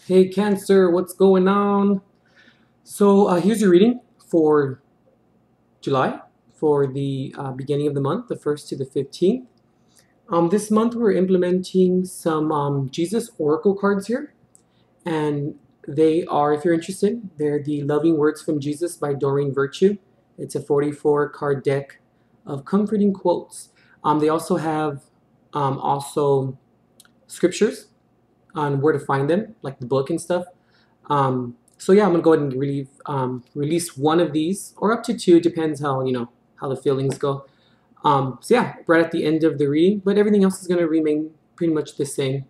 Hey Cancer, what's going on? So here's your reading for July, for the beginning of the month, the 1st to the 15th. This month we're implementing some Jesus Oracle cards here, and they are, if you're interested, they're the Loving Words from Jesus by Doreen Virtue. It's a 44 card deck of comforting quotes. They also have also scriptures on where to find them, like the book and stuff. So yeah, I'm gonna go ahead and release one of these, or up to two, depends how how the feelings go. So yeah, right at the end of the reading, but everything else is gonna remain pretty much the same.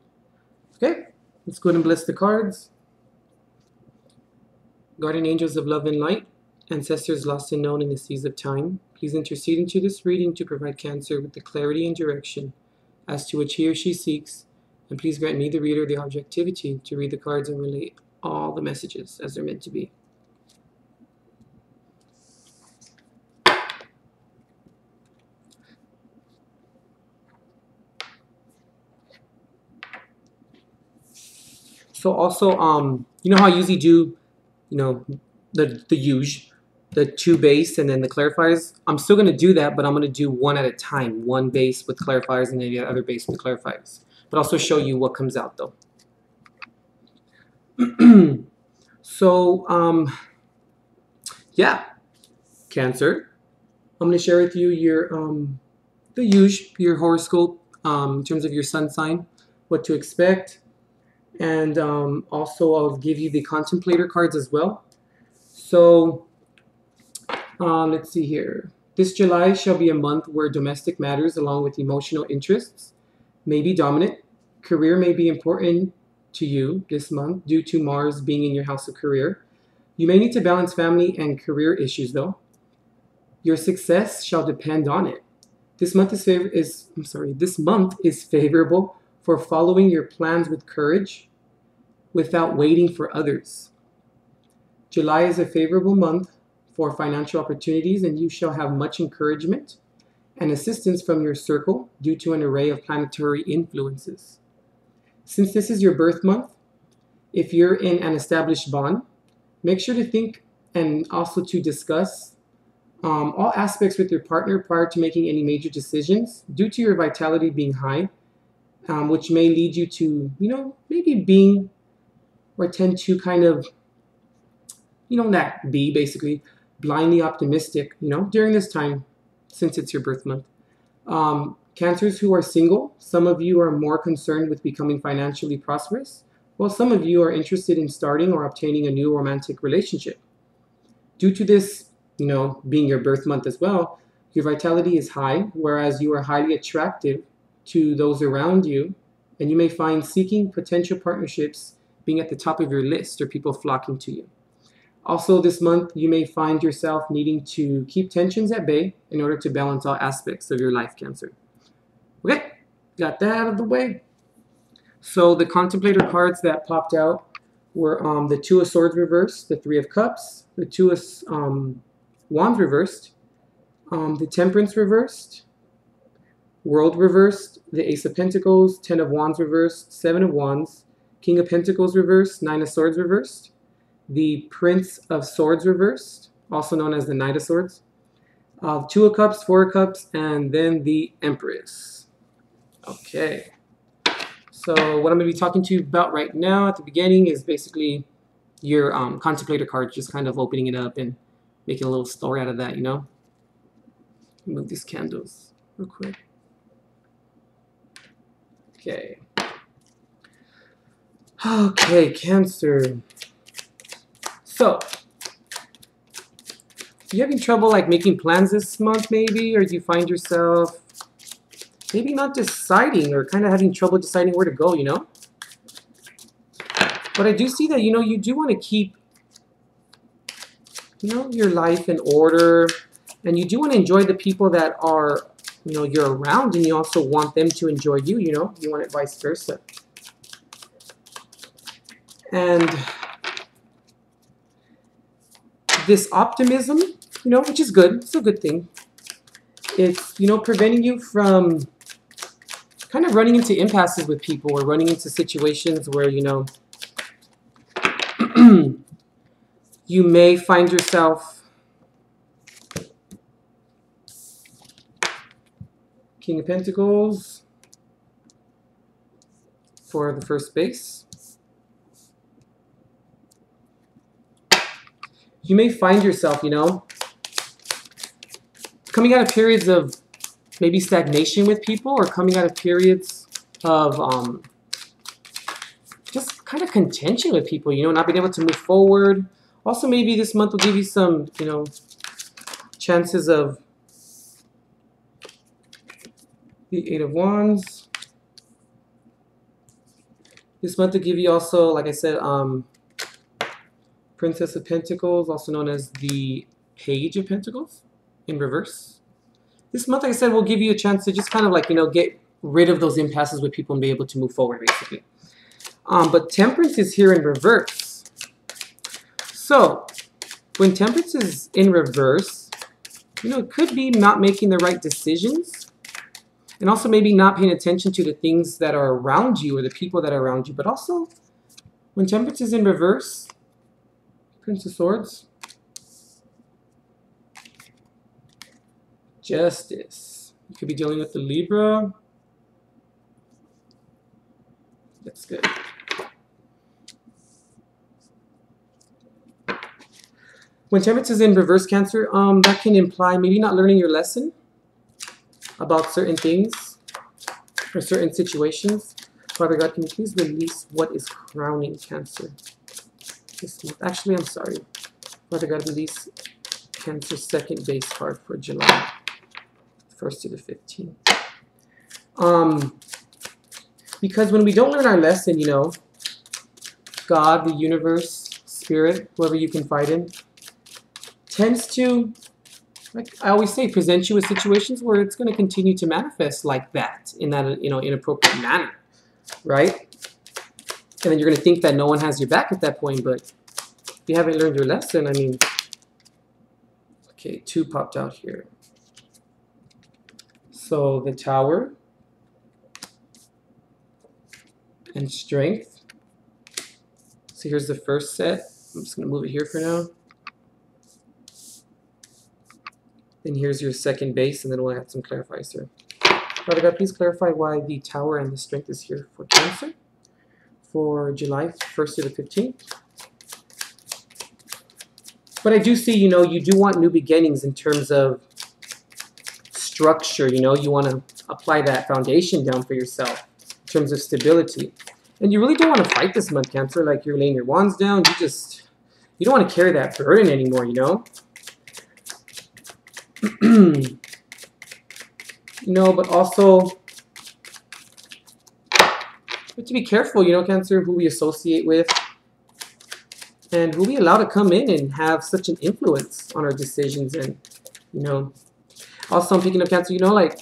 Okay, let's go ahead and bless the cards. Guardian angels of love and light, ancestors lost and known in the seas of time, please intercede into this reading to provide Cancer with the clarity and direction as to which he or she seeks, and please grant me, the reader, the objectivity to read the cards and relate all the messages as they're meant to be. So also, you know how I usually do, the huge, the two base and then the clarifiers. I'm still gonna do that, but I'm gonna do one at a time. One base with clarifiers and then the other base with clarifiers. But also show you what comes out though. So, yeah, Cancer. I'm gonna share with you your your horoscope in terms of your sun sign, what to expect. And also I'll give you the contemplator cards as well. So let's see here. This July shall be a month where domestic matters along with emotional interests may be dominant. Career may be important to you this month due to Mars being in your house of career. You may need to balance family and career issues though. Your success shall depend on it. This month is favorable for following your plans with courage without waiting for others. July is a favorable month for financial opportunities, and you shall have much encouragement and assistance from your circle due to an array of planetary influences. Since this is your birth month, if you're in an established bond, make sure to think and also to discuss all aspects with your partner prior to making any major decisions due to your vitality being high, which may lead you to, maybe being or tend to kind of, be basically blindly optimistic, during this time, since it's your birth month. Cancers who are single, some of you are more concerned with becoming financially prosperous, while some of you are interested in starting or obtaining a new romantic relationship. Due to this, being your birth month as well, your vitality is high, whereas you are highly attractive to those around you, and you may find seeking potential partnerships being at the top of your list or people flocking to you. Also this month, you may find yourself needing to keep tensions at bay in order to balance all aspects of your life, Cancer. Okay, got that out of the way. So the contemplator cards that popped out were the Two of Swords reversed, the Three of Cups, the Two of Wands reversed, the Temperance reversed, World reversed, the Ace of Pentacles, Ten of Wands reversed, Seven of Wands, King of Pentacles reversed, Nine of Swords reversed, the Prince of Swords reversed, also known as the Knight of Swords, Two of Cups, Four of Cups, and then the Empress. Okay. So what I'm going to be talking to you about right now at the beginning is basically your contemplator card, just kind of opening it up and making a little story out of that, Move these candles real quick. Okay. Okay, Cancer. So, are you having trouble making plans this month maybe? Or do you find yourself maybe not deciding or kind of having trouble deciding where to go, But I do see that, you do want to keep, your life in order. And you do want to enjoy the people that are, you're around. And you also want them to enjoy you, You want it vice versa. And this optimism, which is good. It's a good thing. It's, preventing you from kind of running into impasses with people or running into situations where, You may find yourself King of Pentacles for the first base. You may find yourself, you know, coming out of periods of maybe stagnation with people, or coming out of periods of just kind of contention with people, you know, not being able to move forward. Also, maybe this month will give you some, you know, chances of the Eight of Wands. This month will give you also, like I said, Princess of Pentacles, also known as the Page of Pentacles in reverse. This month, like I said, will give you a chance to just kind of like, you know, get rid of those impasses with people and be able to move forward, basically. But Temperance is here in reverse. So, when Temperance is in reverse, you know, it could be not making the right decisions. And also maybe not paying attention to the things that are around you or the people that are around you. But also, when Temperance is in reverse, Prince of Swords, Justice. You could be dealing with the Libra. That's good. When Temperance is in reverse, Cancer, that can imply maybe not learning your lesson about certain things or certain situations. Father God, can you please release what is crowning Cancer this month? Actually, I'm sorry. Father God, release Cancer's second base card for July 1st to the 15th. Because when we don't learn our lesson, you know, God, the universe, spirit, whoever you confide in, tends to, like I always say, present you with situations where it's going to continue to manifest like that, in that, you know, inappropriate manner, right? And then you're going to think that no one has your back at that point, but if you haven't learned your lesson, I mean, okay, two popped out here. So the Tower and Strength. So here's the first set. I'm just going to move it here for now. Then here's your second base, and then we'll add some clarifiers here. Father God, please clarify why the Tower and the Strength is here for Cancer for July 1st to the 15th. But I do see, you know, you do want new beginnings in terms of structure, you know, you want to apply that foundation down for yourself in terms of stability. And you really don't want to fight this month, Cancer, like you're laying your wands down. You don't want to carry that burden anymore, you know? You know, but also we have to be careful, you know, Cancer, who we associate with and who we allow to come in and have such an influence on our decisions. And, you know, also I'm thinking of Cancer, you know, like,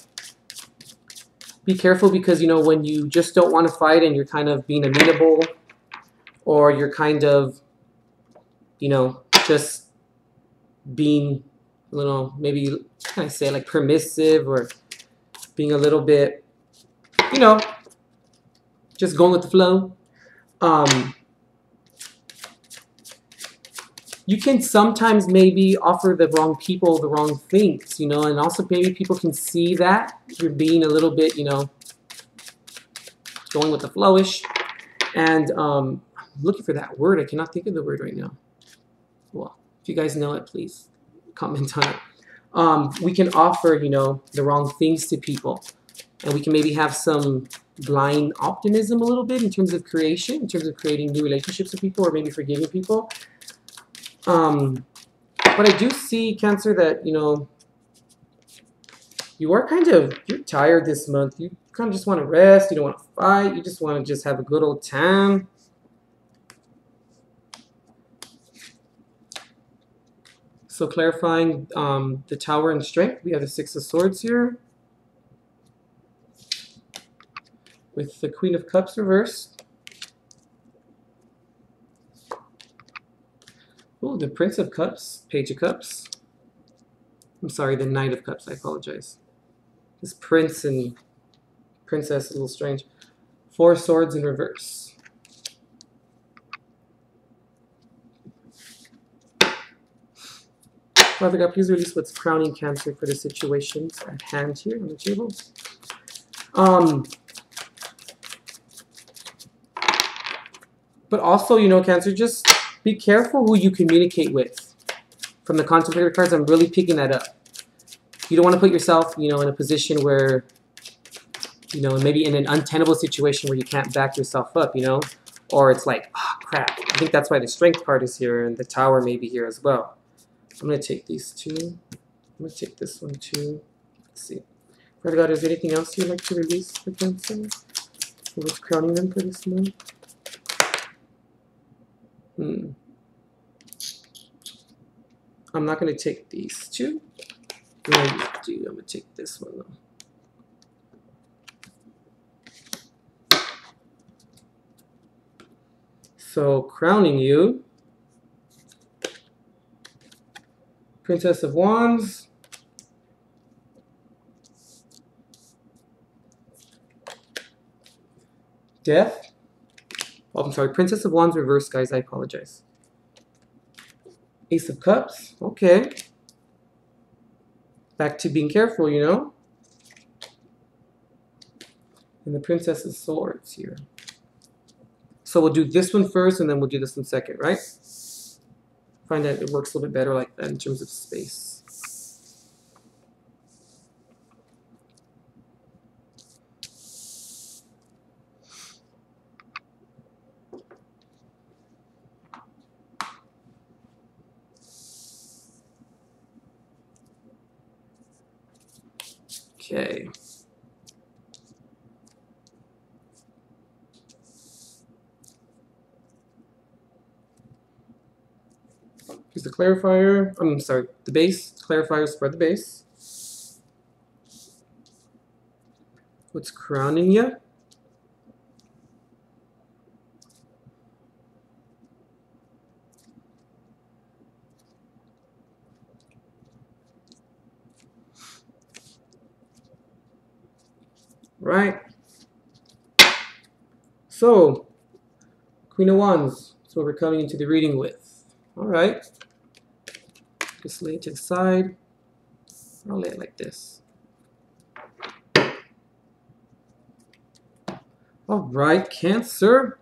be careful because, you know, when you just don't want to fight and you're kind of being amenable, or you're kind of, you know, just being a little, maybe, how can I say, like permissive, or being a little bit, you know, just going with the flow. You can sometimes maybe offer the wrong people the wrong things, you know, and also maybe people can see that you're being a little bit, you know, going with the flowish. And I'm looking for that word. I cannot think of the word right now. Well, if you guys know it, please comment on it. We can offer, you know, the wrong things to people. And we can maybe have some blind optimism a little bit in terms of creation, in terms of creating new relationships with people, or maybe forgiving people. But I do see, Cancer, that, you know, you're tired this month. You kind of just want to rest. You don't want to fight. You just want to just have a good old time. So clarifying the Tower and Strength, we have the Six of Swords here, with the Queen of Cups reversed. Oh, the Prince of Cups, Page of Cups. I'm sorry, the Knight of Cups, I apologize. This Prince and Princess is a little strange. Four Swords in reverse. Father God, please release what's crowning Cancer for the situations at hand here on the table. But also, you know, Cancer, just be careful who you communicate with. From the Contemplator cards, I'm really picking that up. You don't want to put yourself, you know, in a position where, you know, maybe in an untenable situation where you can't back yourself up, you know? Or it's like, oh, crap. I think that's why the Strength card is here and the Tower may be here as well. I'm going to take these two. I'm going to take this one too. Let's see. Father God, is there anything else you'd like to release for Cancer? What's crowning them for this month? I'm not going to take these two. I'm going to take this one though. So, crowning you, Princess of Wands, Death. Oh, I'm sorry, Princess of Wands reversed, guys. I apologize. Ace of Cups. Okay. Back to being careful, you know. And the Princess of Swords here. So we'll do this one first, and then we'll do this one second, right? Find that it works a little bit better like that in terms of space. Okay. Here's the clarifier. I'm sorry, the base. Clarifier, spread the base. What's crowning you? Right. So, Queen of Wands. That's what we're coming into the reading with. All right. Just lay it to the side. I'll lay it like this. All right, Cancer.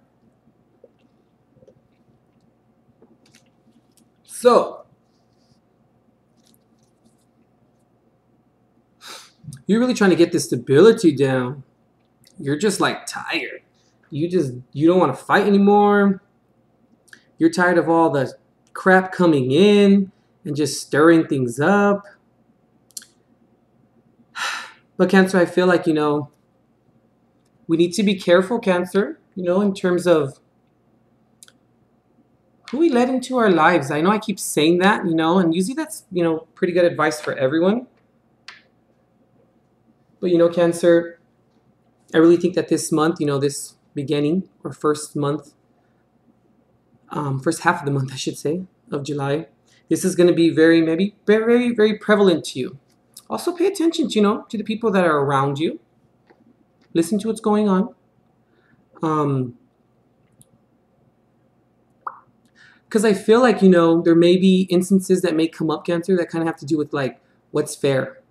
So, you're really trying to get the stability down. You're just like tired. You don't want to fight anymore. You're tired of all the crap coming in and just stirring things up. But Cancer, I feel like, you know, we need to be careful, Cancer, you know, in terms of who we let into our lives. I know I keep saying that, you know, and usually that's, you know, pretty good advice for everyone. But, you know, Cancer, I really think that this month, you know, this beginning or first month, first half of the month, I should say, of July, this is going to be maybe very, very prevalent to you. Also pay attention, you know, to the people that are around you. Listen to what's going on. Because I feel like, you know, there may be instances that may come up, Cancer, that kind of have to do with, like, what's fair.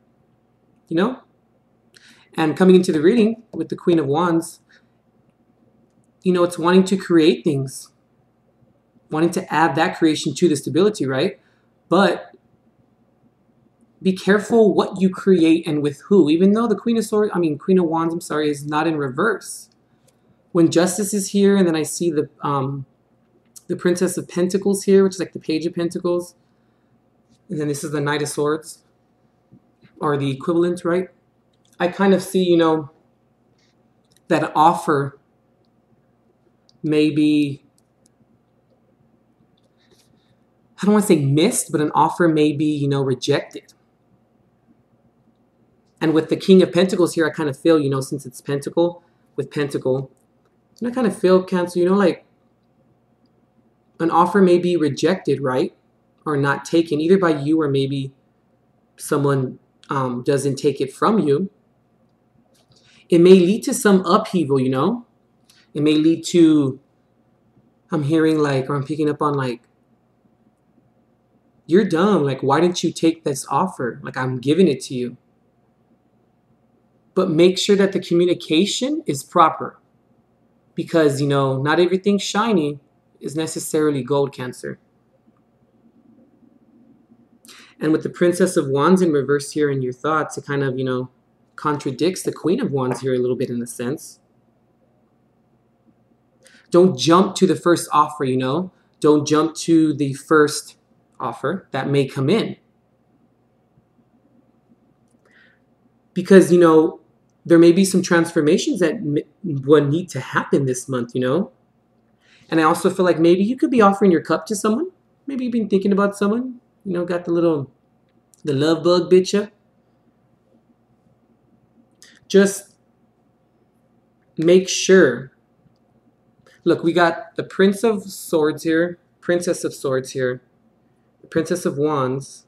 You know? And coming into the reading with the Queen of Wands, you know, it's wanting to create things. Wanting to add that creation to the stability, right? But be careful what you create and with who. Even though the Queen of Wands, I'm sorry, is not in reverse. When Justice is here, and then I see the Princess of Pentacles here, which is like the Page of Pentacles. And then this is the Knight of Swords, or the equivalent, right? I kind of see, you know, that an offer may be, I don't want to say missed, but an offer may be, you know, rejected. And with the King of Pentacles here, I kind of feel, you know, since it's Pentacle with Pentacle, and I kind of feel, Cancer, you know, like an offer may be rejected, right? Or not taken, either by you or maybe someone doesn't take it from you. It may lead to some upheaval, you know? It may lead to, I'm hearing like, or I'm picking up on like, You're dumb. Like, why didn't you take this offer? Like, I'm giving it to you. But make sure that the communication is proper. Because, you know, not everything shiny is necessarily gold, Cancer. And with the Princess of Wands in reverse here in your thoughts, it kind of, you know, contradicts the Queen of Wands here a little bit in a sense. Don't jump to the first offer, you know. Don't jump to the first offer that may come in. Because, you know, there may be some transformations that would need to happen this month, you know. And I also feel like maybe you could be offering your cup to someone. Maybe you've been thinking about someone, you know, got the love bug bit ya. Just make sure. Look, we got the Prince of Swords here, Princess of Swords here, the Princess of Wands,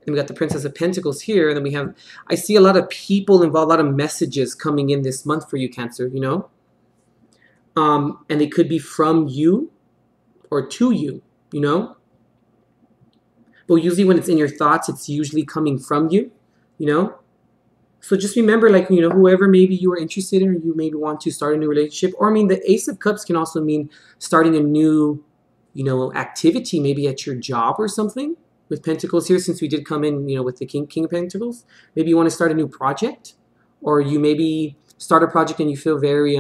and we got the Princess of Pentacles here, and then we have, I see a lot of people involved, a lot of messages coming in this month for you, Cancer, you know? And it could be from you or to you, you know? But usually when it's in your thoughts, it's usually coming from you, you know? So just remember, like, you know, whoever maybe you are interested in or you maybe want to start a new relationship. Or, I mean, the Ace of Cups can also mean starting a new, you know, activity, maybe at your job or something. With Pentacles here, since we did come in, you know, with the King of Pentacles. Maybe you want to start a new project. Or you maybe start a project and you feel very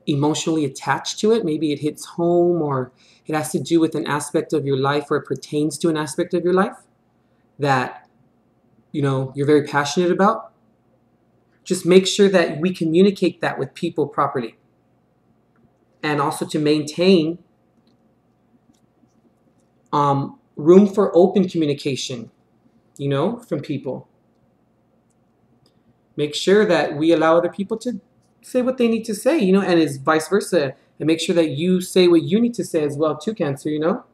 emotionally attached to it. Maybe it hits home, or it has to do with an aspect of your life, or it pertains to an aspect of your life that, you know, you're very passionate about. Just make sure that we communicate that with people properly. And also to maintain room for open communication, you know, from people. Make sure that we allow other people to say what they need to say, you know, and it's vice versa. And make sure that you say what you need to say as well too, Cancer, you know.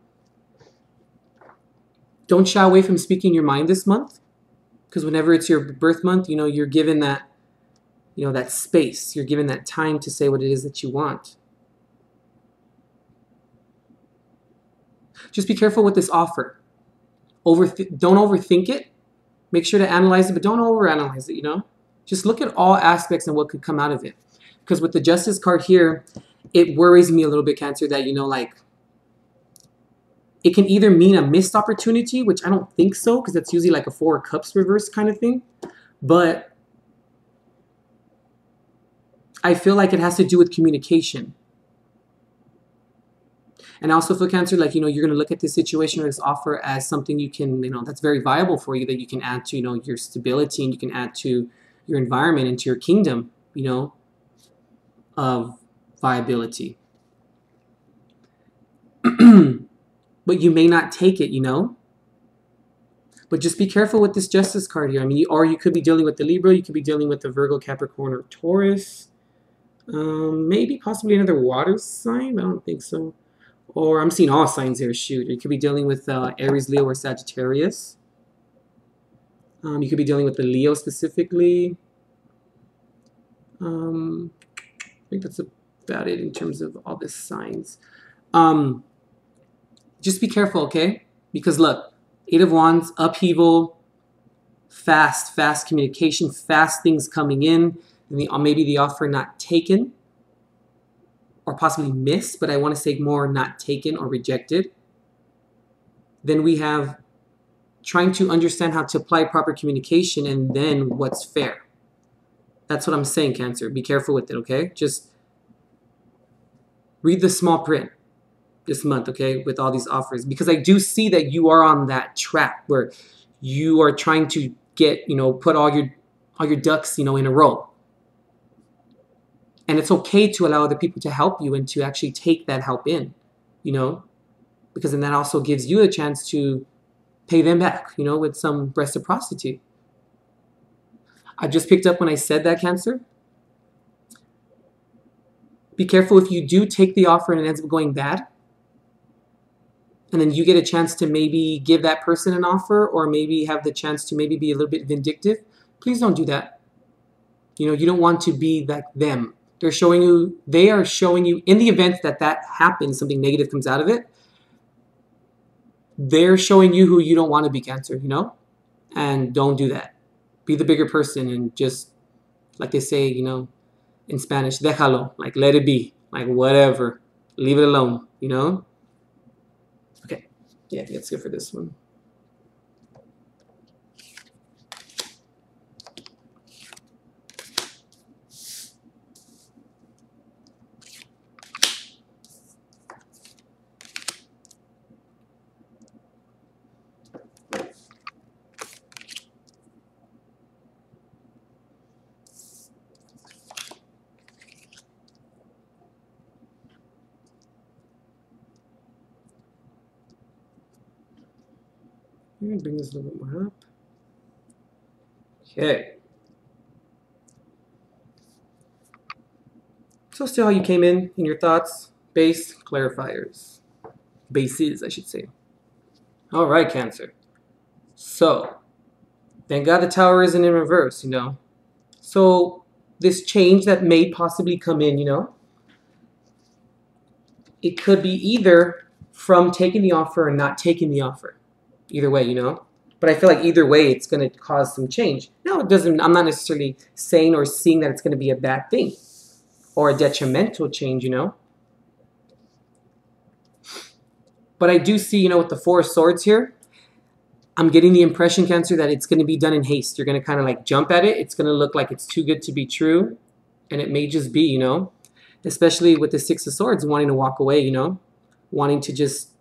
Don't shy away from speaking your mind this month. Because whenever it's your birth month, you know, you're given that, you know, that space. You're given that time to say what it is that you want. Just be careful with this offer. Don't overthink it. Make sure to analyze it, but don't overanalyze it, you know. Just look at all aspects and what could come out of it. Because with the Justice card here, it worries me a little bit, Cancer, that, you know, like, it can either mean a missed opportunity, which I don't think so, because that's usually like a Four of Cups reverse kind of thing. But I feel like it has to do with communication. And I also feel, Cancer, like, you know, you're going to look at this situation or this offer as something you can, you know, that's very viable for you, that you can add to, you know, your stability, and you can add to your environment and to your kingdom, you know, of viability. But you may not take it, you know. But just be careful with this Justice card here. I mean, or you could be dealing with the Libra, you could be dealing with the Virgo, Capricorn, or Taurus. Maybe possibly another water sign. I don't think so. Or I'm seeing all signs here. Shoot, you could be dealing with Aries, Leo, or Sagittarius. You could be dealing with the Leo specifically. I think that's about it in terms of all the signs. Just be careful, okay? Because look, Eight of Wands, upheaval, fast communication, fast things coming in, and maybe the offer not taken, or possibly missed, but I want to say more not taken or rejected. Then we have trying to understand how to apply proper communication, and then what's fair. That's what I'm saying, Cancer. Be careful with it, okay? Just read the small print this month, okay, with all these offers, because I do see that you are on that track where you are trying to get, you know, put all your ducks, you know, in a row. And it's okay to allow other people to help you and to actually take that help in, you know, because then that also gives you a chance to pay them back, you know, with some reciprocity. I just picked up when I said that, Cancer. Be careful if you do take the offer and it ends up going bad, and then you get a chance to maybe give that person an offer, or maybe have the chance to maybe be a little bit vindictive. Please don't do that. You know, you don't want to be like them. They are showing you in the event that that happens, something negative comes out of it, they're showing you who you don't want to be, Cancer, you know? And don't do that. Be the bigger person and just, like they say, you know, in Spanish, déjalo, like let it be, like whatever. Leave it alone, you know? Okay, yeah, that's good for this one. Let me bring this a little bit more up. Okay. So still how you came in your thoughts. Base clarifiers. Bases, I should say. All right, Cancer. So, thank God the Tower isn't in reverse, you know. So, this change that may possibly come in, you know, it could be either from taking the offer or not taking the offer. Either way, you know. But I feel like either way, it's going to cause some change. Now, it doesn't, I'm not necessarily saying or seeing that it's going to be a bad thing or a detrimental change, you know. But I do see, you know, with the Four of Swords here, I'm getting the impression, Cancer, that it's going to be done in haste. You're going to kind of like jump at it. It's going to look like it's too good to be true. And it may just be, you know, especially with the Six of Swords, wanting to walk away, you know, wanting to just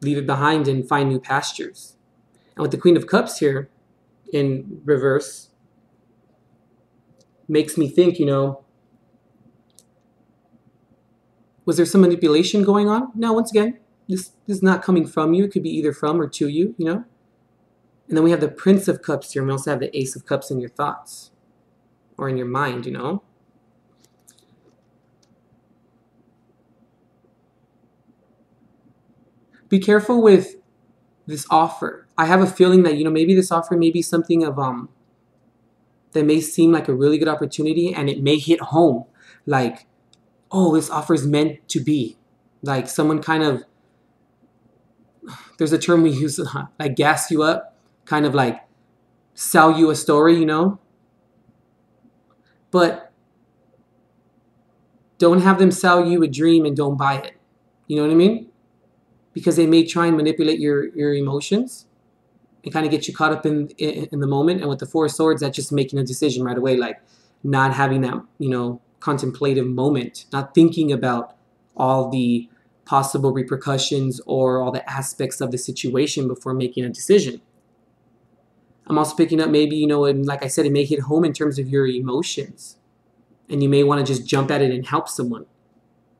leave it behind and find new pastures. And with the Queen of Cups here in reverse, makes me think, you know, was there some manipulation going on? No, once again, this is not coming from you. It could be either from or to you, you know. And then we have the Prince of Cups here. And we also have the Ace of Cups in your thoughts or in your mind, you know. Be careful with this offer. I have a feeling that, you know, maybe this offer may be something of that may seem like a really good opportunity, and it may hit home like, oh, this offer is meant to be. Like someone kind of, there's a term we use, like gas you up, kind of like sell you a story, you know. But don't have them sell you a dream and don't buy it. You know what I mean? Because they may try and manipulate your emotions and kind of get you caught up in the moment. And with the Four of Swords, that's just making a decision right away, like not having that, you know, contemplative moment, not thinking about all the possible repercussions or all the aspects of the situation before making a decision. I'm also picking up maybe, you know, and like I said, it may hit home in terms of your emotions. And you may want to just jump at it and help someone,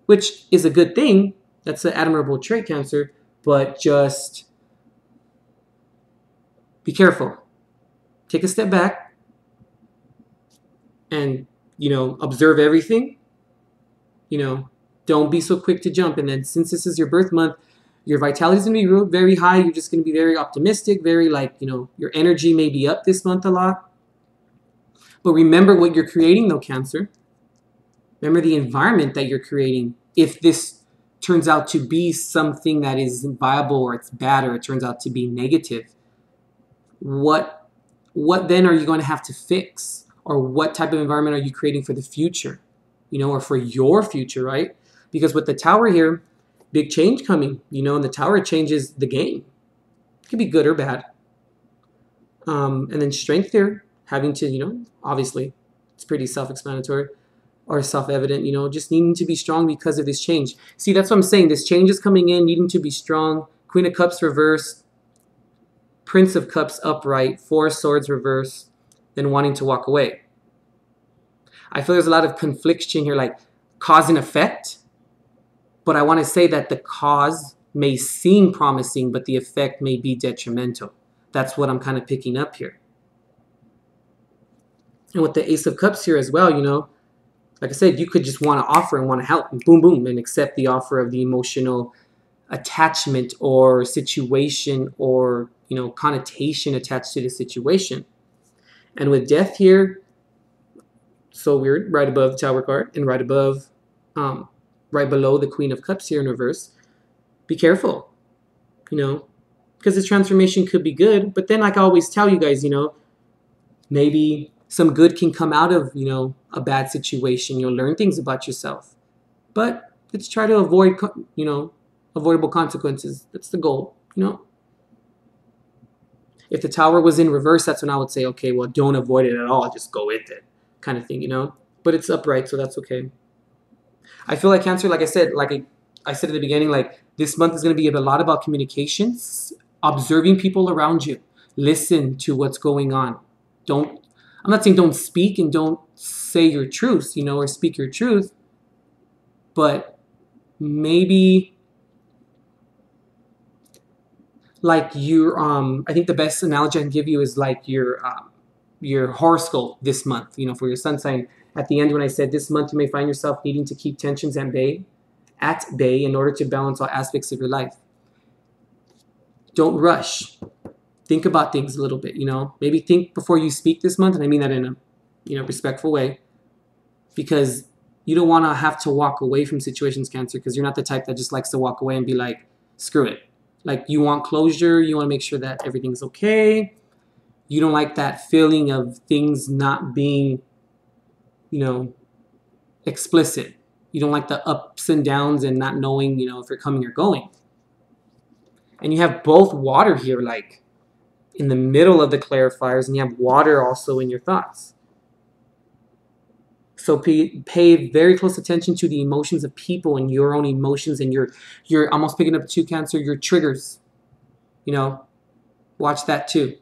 which is a good thing. That's an admirable trait, Cancer, but just be careful. Take a step back and, you know, observe everything. You know, don't be so quick to jump. And then since this is your birth month, your vitality is going to be very high. You're just going to be very optimistic, very like, you know, your energy may be up this month a lot. But remember what you're creating though, Cancer. Remember the environment that you're creating. If this turns out to be something that is viable or it's bad or it turns out to be negative, what then are you going to have to fix? Or what type of environment are you creating for the future? You know, or for your future, right? Because with the Tower here, big change coming, you know, and the Tower changes the game. It could be good or bad. And then Strength here, having to, you know, obviously, it's pretty self-explanatory or self-evident, you know, just needing to be strong because of this change. See, that's what I'm saying. This change is coming in, needing to be strong. Queen of Cups reversed, Prince of Cups upright, Four of Swords reversed, then wanting to walk away. I feel there's a lot of confliction here, like cause and effect. But I want to say that the cause may seem promising, but the effect may be detrimental. That's what I'm kind of picking up here. And with the Ace of Cups here as well, you know, like I said, you could just want to offer and want to help and boom, boom, and accept the offer of the emotional attachment or situation or, you know, connotation attached to the situation. And with Death here, So weird, right above the Tower card and right above, right below the Queen of Cups here in reverse. Be careful, you know, because this transformation could be good, but then like I always tell you guys, you know, maybe some good can come out of, you know, a bad situation. You'll learn things about yourself. But let's try to avoid, you know, avoidable consequences. That's the goal, you know. If the Tower was in reverse, that's when I would say, okay, well, don't avoid it at all. Just go with it, kind of thing, you know. But it's upright, so that's okay. I feel like Cancer, like I said, I said at the beginning, like this month is going to be a lot about communications, observing people around you. Listen to what's going on. Don't, I'm not saying don't speak and don't say your truth, you know, or speak your truth, but maybe like I think the best analogy I can give you is like your horoscope this month, you know, for your sun sign. At the end when I said this month you may find yourself needing to keep tensions at bay in order to balance all aspects of your life. Don't rush. Think about things a little bit, you know. Maybe think before you speak this month, and I mean that in a, you know, respectful way, because you don't want to have to walk away from situations, Cancer, because you're not the type that just likes to walk away and be like, screw it. Like you want closure, you want to make sure that everything's okay. You don't like that feeling of things not being, you know, explicit. You don't like the ups and downs and not knowing, you know, if you're coming or going. And you have both water here, like in the middle of the clarifiers, and you have water also in your thoughts. So pay very close attention to the emotions of people and your own emotions, and you're almost picking up too, Cancer, your triggers. You know, watch that too.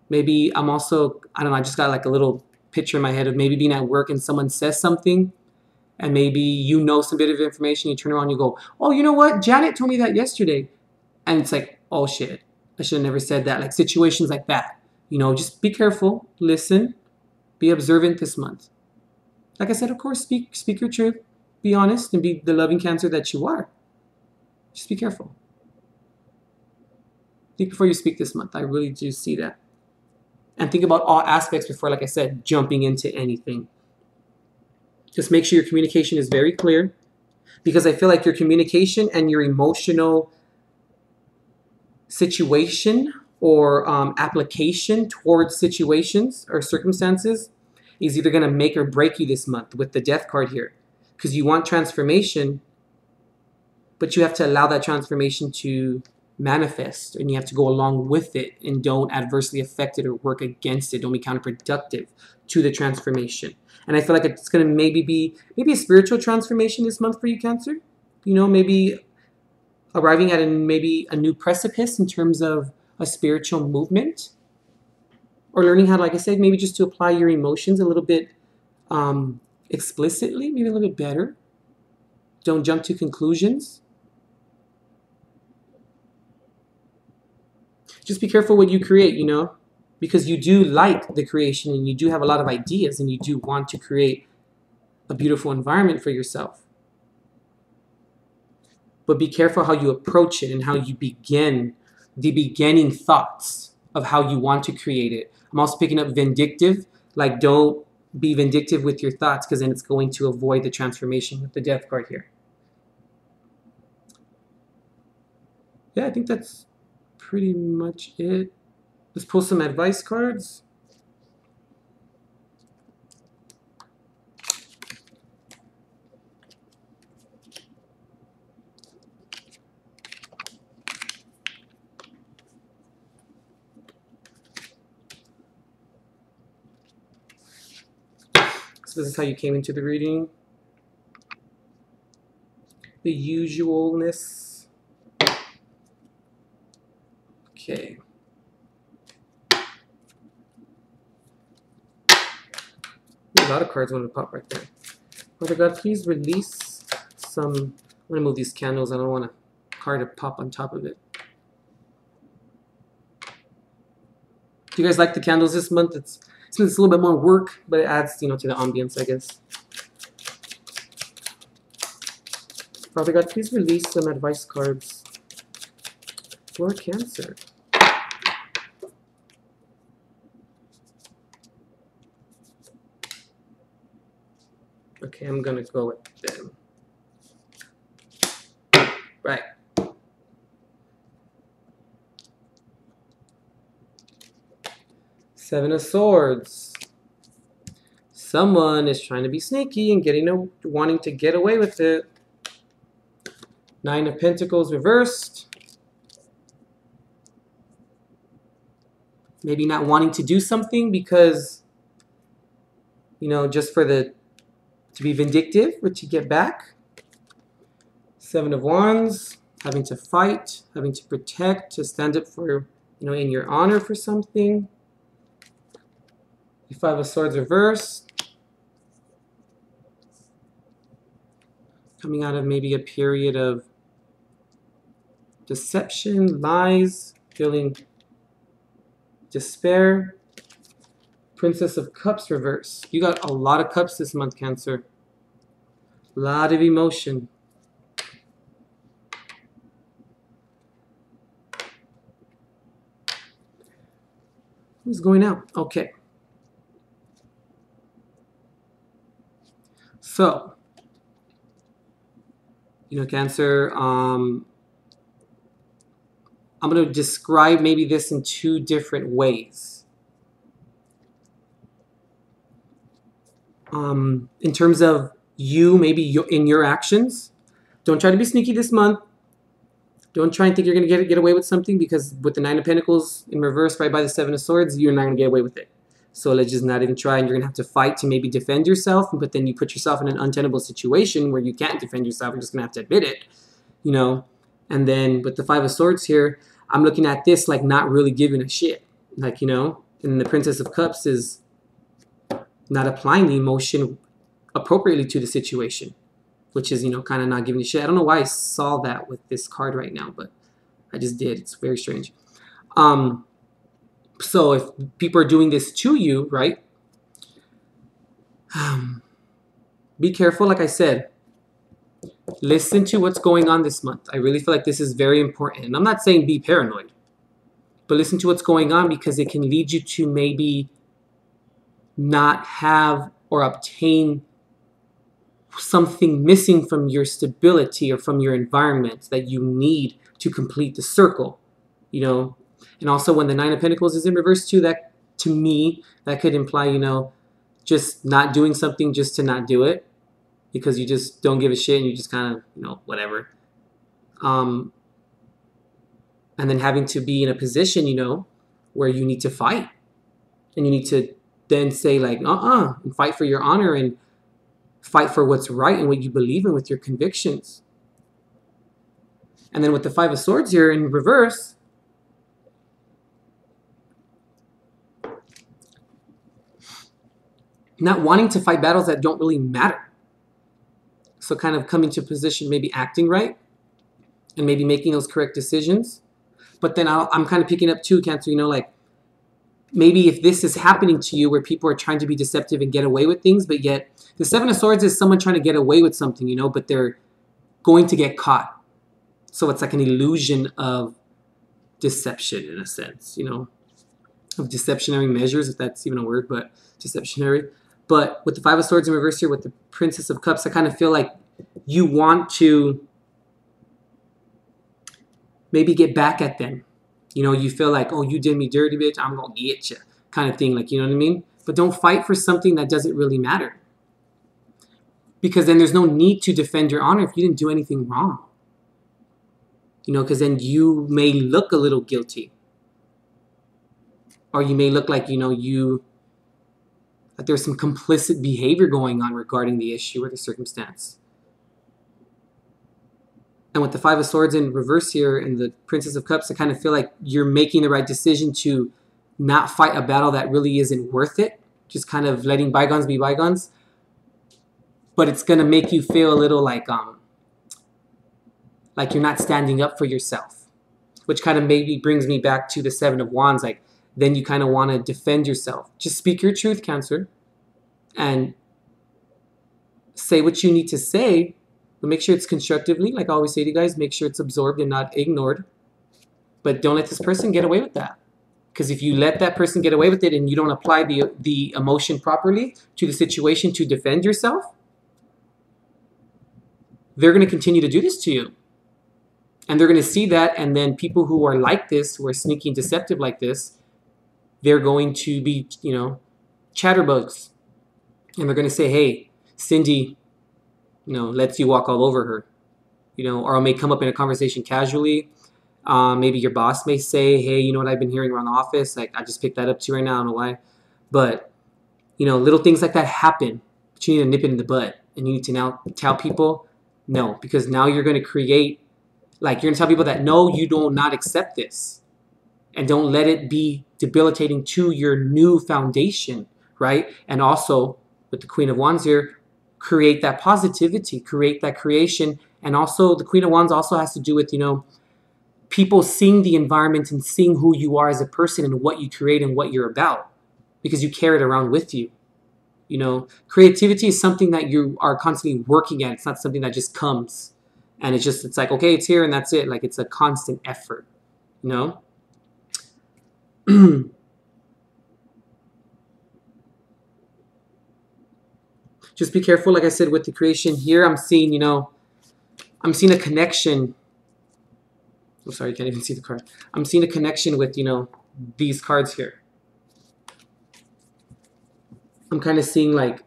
Maybe I'm also, I don't know, I just got like a little picture in my head of maybe being at work and someone says something and maybe you know some bit of information, you turn around and you go, oh, you know what? Janet told me that yesterday. And it's like, oh shit, I should have never said that. Like situations like that. You know, just be careful, listen, be observant this month. Like I said, of course, speak your truth, be honest, and be the loving Cancer that you are. Just be careful. Think before you speak this month. I really do see that. And think about all aspects before, like I said, jumping into anything. Just make sure your communication is very clear, because I feel like your communication and your emotional situation or application towards situations or circumstances is either going to make or break you this month with the Death card here. Because you want transformation, but you have to allow that transformation to manifest, and you have to go along with it, and don't adversely affect it or work against it. Don't be counterproductive to the transformation. And I feel like it's going to maybe be a spiritual transformation this month for you, Cancer. You know, maybe arriving at maybe a new precipice in terms of a spiritual movement, or learning how to, like I said, maybe just to apply your emotions a little bit explicitly, maybe a little bit better. Don't jump to conclusions. Just be careful what you create, you know, because you do like the creation and you do have a lot of ideas and you do want to create a beautiful environment for yourself. But be careful how you approach it and how you begin the beginning thoughts of how you want to create it. I'm also picking up Vindictive. Like, don't be vindictive with your thoughts, because then it's going to avoid the transformation with the Death card here. Yeah, I think that's pretty much it. Let's pull some advice cards. So this is how you came into the reading. The usualness. Okay. A lot of cards want to pop right there. Father God, please release some. I'm going to move these candles. I don't want a card to pop on top of it. Do you guys like the candles this month? It's a little bit more work, but it adds, you know, to the ambience, I guess. Father God, please release some advice cards for Cancer. Okay, I'm gonna go with them. Right. Seven of Swords. Someone is trying to be sneaky and wanting to get away with it. Nine of Pentacles reversed. Maybe not wanting to do something because, you know, just for to be vindictive or to get back. Seven of Wands, having to fight, having to protect, to stand up for, you know, in your honor for something. The Five of Swords reversed. Coming out of maybe a period of deception, lies, feeling despair. Princess of Cups reverse. You got a lot of cups this month, Cancer. A lot of emotion. Who's going out? Okay. So, you know, Cancer, I'm going to describe maybe this in two different ways. In terms of you, maybe in your actions, don't try to be sneaky this month. Don't try and think you're going to get away with something, because with the Nine of Pentacles in reverse right by the Seven of Swords, you're not going to get away with it. So let's just not even try, and you're going to have to fight to maybe defend yourself, but then you put yourself in an untenable situation where you can't defend yourself. You're just going to have to admit it, you know. And then with the Five of Swords here, I'm looking at this like not really giving a shit. Like, you know, and the Princess of Cups is not applying the emotion appropriately to the situation, which is, you know, kind of not giving a shit. I don't know why I saw that with this card right now, but I just did. It's very strange. So if people are doing this to you, right, be careful. Like I said, listen to what's going on this month. I really feel like this is very important. And I'm not saying be paranoid, but listen to what's going on, because it can lead you to maybe not have or obtain something missing from your stability or from your environment that you need to complete the circle, you know. And also when the Nine of Pentacles is in reverse too, that to me, that could imply, you know, just not doing something just to not do it, because you just don't give a shit and you just kind of, you know, whatever. And then having to be in a position, you know, where you need to fight, and you need to then say like, and fight for your honor and fight for what's right and what you believe in with your convictions. And then with the Five of Swords here in reverse, not wanting to fight battles that don't really matter. So kind of coming to a position, maybe acting right and maybe making those correct decisions. But then I'm kind of picking up too, Cancer, you know, like maybe if this is happening to you where people are trying to be deceptive and get away with things, but yet the Seven of Swords is someone trying to get away with something, you know, but they're going to get caught. So it's like an illusion of deception in a sense, you know, of deceptionary measures, if that's even a word, but deceptionary. But with the Five of Swords in reverse here with the Princess of Cups, I kind of feel like you want to maybe get back at them. You know, you feel like, oh, you did me dirty, bitch, I'm going to get you, kind of thing. Like, you know what I mean? But don't fight for something that doesn't really matter. Because then there's no need to defend your honor if you didn't do anything wrong. You know, because then you may look a little guilty. Or you may look like, you know, that there's some complicit behavior going on regarding the issue or the circumstance. And with the Five of Swords in reverse here and the Princess of Cups, I kind of feel like you're making the right decision to not fight a battle that really isn't worth it. Just kind of letting bygones be bygones. But it's going to make you feel a little like you're not standing up for yourself. Which kind of maybe brings me back to the Seven of Wands. Like, then you kind of want to defend yourself. Just speak your truth, Cancer. And say what you need to say. But make sure it's constructively. Like I always say to you guys, make sure it's absorbed and not ignored. But don't let this person get away with that. Because if you let that person get away with it and you don't apply the emotion properly to the situation to defend yourself, they're going to continue to do this to you. And they're going to see that, and then people who are like this, who are sneaky and deceptive like this, they're going to be, you know, chatterbugs. And they're going to say, hey, Cindy, you know, lets you walk all over her. You know, or it may come up in a conversation casually. Maybe your boss may say, hey, you know what I've been hearing around the office? Like, I just picked that up to you right now. I don't know why. But, you know, little things like that happen. But you need to nip it in the bud. And you need to now tell people, no. Because now you're going to create, like, you're going to tell people that, no, you do not accept this. And don't let it be debilitating to your new foundation, right? And also, with the Queen of Wands here, create that positivity, create that creation. And also, the Queen of Wands also has to do with, you know, people seeing the environment and seeing who you are as a person and what you create and what you're about, because you carry it around with you. You know, creativity is something that you are constantly working at. It's not something that just comes and it's like, okay, it's here and that's it. Like, it's a constant effort, you know? Just be careful, like I said, with the creation here. I'm seeing, you know, I'm seeing a connection. I'm sorry, you can't even see the card. I'm seeing a connection with, you know, these cards here. I'm kind of seeing, like,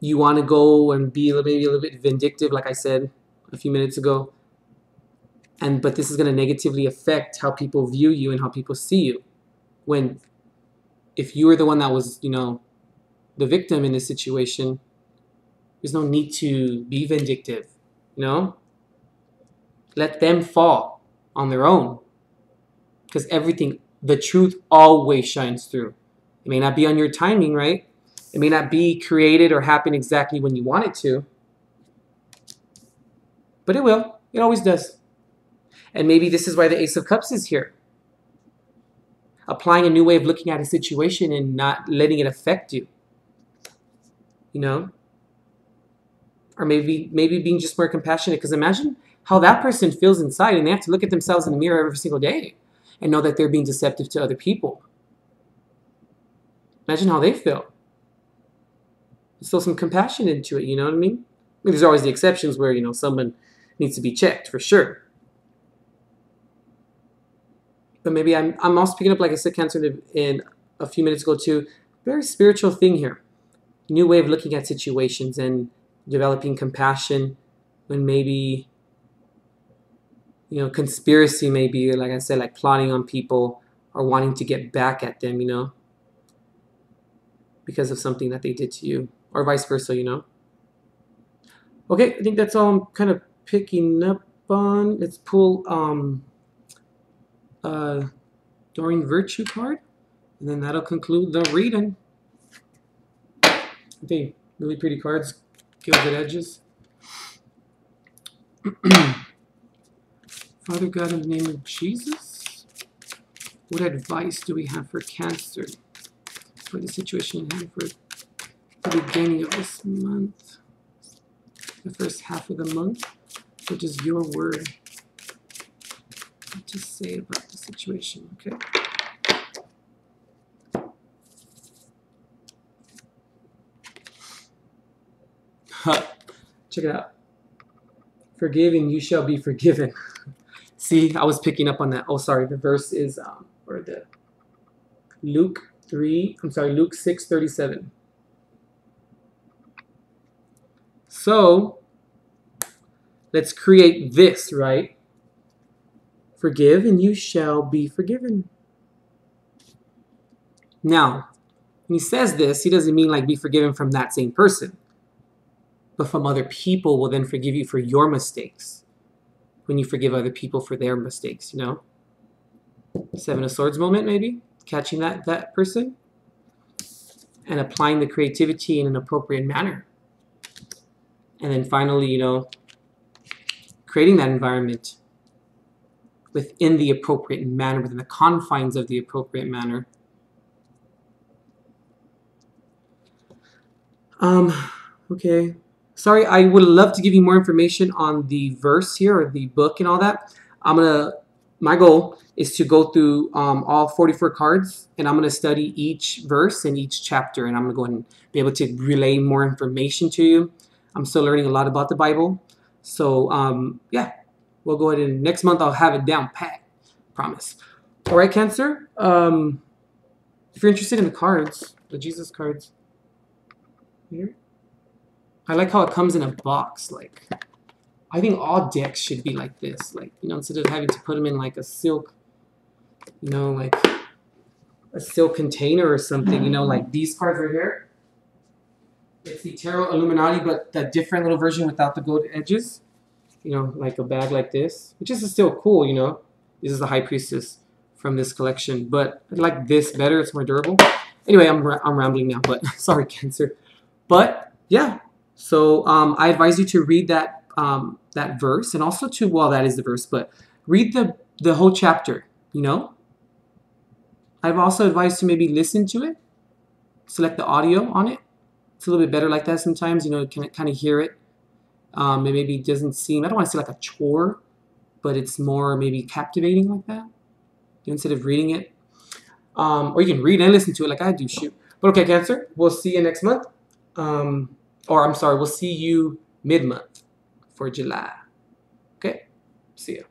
you want to go and be maybe a little bit vindictive, like I said a few minutes ago. But this is going to negatively affect how people view you and how people see you. When, if you were the one that was, you know, the victim in this situation, there's no need to be vindictive, you know? Let them fall on their own. Because everything, the truth always shines through. It may not be on your timing, right? It may not be created or happen exactly when you want it to. But it will. It always does. And maybe this is why the Ace of Cups is here. Applying a new way of looking at a situation and not letting it affect you. You know? Or maybe being just more compassionate. Because imagine how that person feels inside, and they have to look at themselves in the mirror every single day and know that they're being deceptive to other people. Imagine how they feel. There's still some compassion into it, you know what I mean? I mean, there's always the exceptions where, you know, someone needs to be checked, for sure. But maybe I'm also picking up, like I said, Cancer, in a few minutes ago too, very spiritual thing here. New way of looking at situations and developing compassion when maybe, you know, conspiracy may be, like I said, like plotting on people or wanting to get back at them, you know, because of something that they did to you, or vice versa, you know. Okay, I think that's all I'm kind of picking up on. Let's pull Doreen Virtue card, and then that'll conclude the reading. Okay, really pretty cards, gilded edges. Father God, in the name of Jesus, what advice do we have for Cancer for the situation in hand for the beginning of this month, the first half of the month? What is your word to say about the situation? Okay. Check it out. Forgive and you shall be forgiven. See, I was picking up on that. Oh, sorry. The verse is or the Luke 6:37. So let's create this, right? Forgive and you shall be forgiven. Now, when he says this, he doesn't mean like be forgiven from that same person, but from other people will then forgive you for your mistakes. When you forgive other people for their mistakes, you know? Seven of Swords moment, maybe? Catching that person and applying the creativity in an appropriate manner. And then finally, you know, creating that environment within the appropriate manner, within the confines of the appropriate manner. Okay. Sorry, I would love to give you more information on the verse here, or the book and all that. My goal is to go through all 44 cards, and I'm gonna study each verse and each chapter, and I'm gonna go ahead and be able to relay more information to you. I'm still learning a lot about the Bible. So yeah, we'll go ahead and next month I'll have it down pat. Promise. All right, Cancer. If you're interested in the cards, the Jesus cards, here, I like how it comes in a box. Like, I think all decks should be like this. Like, you know, instead of having to put them in like a silk, you know, like a silk container or something, you know, like these cards right here. It's the Tarot Illuminati, but the different little version without the gold edges. You know, like a bag like this, which is still cool, you know. This is the High Priestess from this collection, but I like this better. It's more durable. Anyway, I'm rambling now, but sorry, Cancer. But yeah, so I advise you to read that that verse, and also to, well, that is the verse, but read the whole chapter. You know, I've also advised to maybe listen to it, select the audio on it. It's a little bit better like that sometimes. You know, you can kind of hear it. It maybe doesn't seem, I don't want to say like a chore, but it's more maybe captivating like that, instead of reading it. Or you can read and listen to it like I do, shoot. But okay, Cancer, we'll see you next month. Or I'm sorry, we'll see you mid-month for July. Okay, see ya.